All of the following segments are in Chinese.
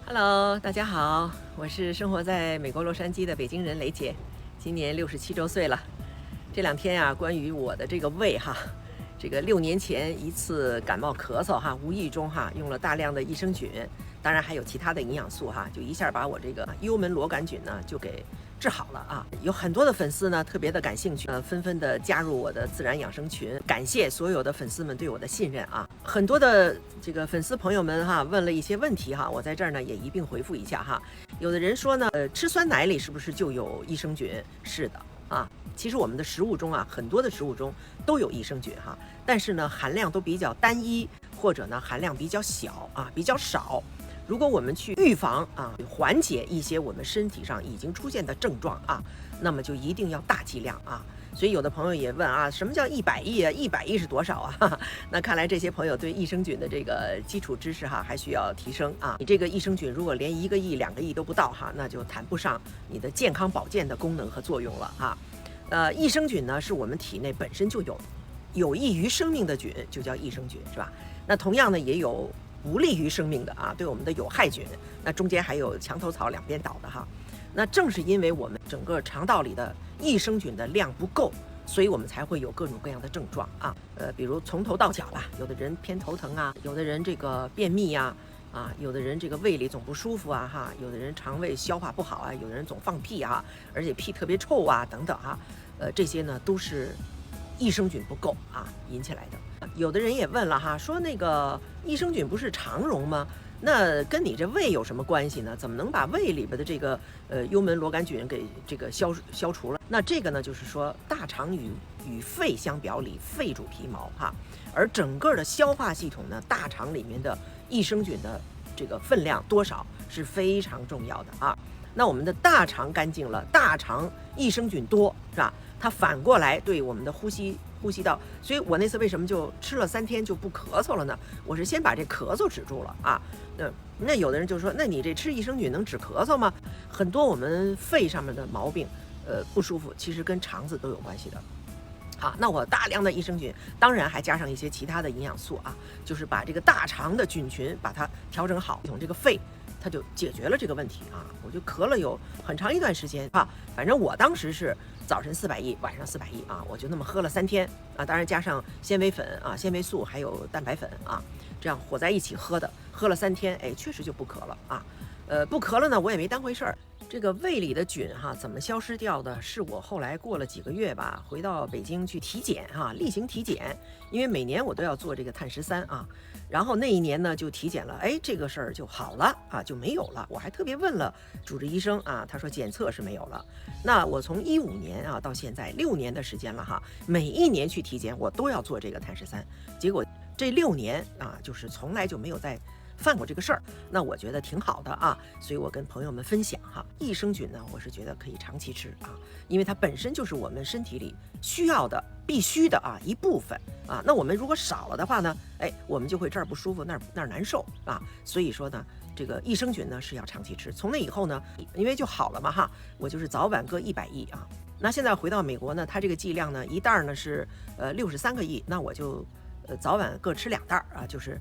Hello，大家好，我是生活在美国洛杉矶的北京人雷姐，今年67周岁了。这两天啊，关于我的这个胃哈，这个6年前一次感冒咳嗽哈，无意中哈用了大量的益生菌，当然还有其他的营养素哈，就一下把我这个幽门螺杆菌呢就给治好了啊！有很多的粉丝呢特别的感兴趣，纷纷的加入我的自然养生群，感谢所有的粉丝们对我的信任啊！很多的这个粉丝朋友们哈问了一些问题哈，我在这儿呢也一并回复一下哈。有的人说呢，吃酸奶里是不是就有益生菌？是的啊，其实我们的食物中啊，很多的食物中都有益生菌哈，但是呢含量都比较单一，或者呢含量比较小啊，比较少。如果我们去预防啊，缓解一些我们身体上已经出现的症状啊，那么就一定要大剂量啊。所以有的朋友也问啊，什么叫100亿啊？100亿是多少啊？那看来这些朋友对益生菌的这个基础知识哈，还需要提升啊。你这个益生菌如果连1个亿、2个亿都不到哈，那就谈不上你的健康保健的功能和作用了哈。益生菌呢是我们体内本身就有益于生命的菌，就叫益生菌，是吧？那同样呢也有不利于生命的啊，对我们的有害菌，那中间还有墙头草两边倒的哈。那正是因为我们整个肠道里的益生菌的量不够，所以我们才会有各种各样的症状啊。比如从头到脚吧，有的人偏头疼啊，有的人这个便秘呀，有的人这个胃里总不舒服啊哈，有的人肠胃消化不好啊，有的人总放屁啊，而且屁特别臭啊等等哈。这些呢都是益生菌不够啊引起来的。有的人也问了哈，说那个益生菌不是肠溶吗？那跟你这胃有什么关系呢？怎么能把胃里边的这个幽门螺杆菌给这个消除了？那这个呢，就是说大肠与肺相表里，肺主皮毛哈，而整个的消化系统呢，大肠里面的益生菌的这个分量多少是非常重要的啊。那我们的大肠干净了，大肠益生菌多是吧？它反过来对我们的呼吸道，所以我那次为什么就吃了3天就不咳嗽了呢？我是先把这咳嗽止住了啊。那有的人就说，那你这吃益生菌能止咳嗽吗？很多我们肺上面的毛病，不舒服，其实跟肠子都有关系的。好，那我大量的益生菌，当然还加上一些其他的营养素啊，就是把这个大肠的菌群把它调整好，从这个肺它就解决了这个问题啊。我就咳了有很长一段时间啊，反正我当时是早晨400亿，晚上400亿啊，我就那么喝了3天啊，当然加上纤维粉啊、纤维素还有蛋白粉啊，这样和在一起喝的，喝了3天，哎，确实就不咳了啊。不咳了呢，我也没当回事儿。这个胃里的菌哈怎么消失掉的？是我后来过了几个月吧，回到北京去体检哈，例行体检，因为每年我都要做这个碳13啊。然后那一年呢就体检了，哎，这个事儿就好了啊，就没有了。我还特别问了主治医生啊，他说检测是没有了。那我从15年啊到现在6年的时间了哈，每一年去体检我都要做这个碳13，结果这6年啊，就是从来就没有再犯过这个事儿，那我觉得挺好的啊，所以我跟朋友们分享哈，益生菌呢，我是觉得可以长期吃啊，因为它本身就是我们身体里需要的、必须的啊一部分啊。那我们如果少了的话呢，哎，我们就会这儿不舒服，那儿难受啊。所以说呢，这个益生菌呢是要长期吃。从那以后呢，因为就好了嘛哈，我就是早晚各100亿啊。那现在回到美国呢，它这个剂量呢，一袋呢是63个亿，那我就早晚各吃2袋啊，就是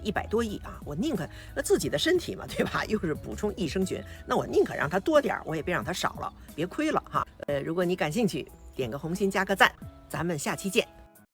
100多亿啊，我宁可那自己的身体嘛，对吧？又是补充益生菌，那我宁可让它多点，我也别让它少了，别亏了哈。如果你感兴趣，点个红心加个赞，咱们下期见。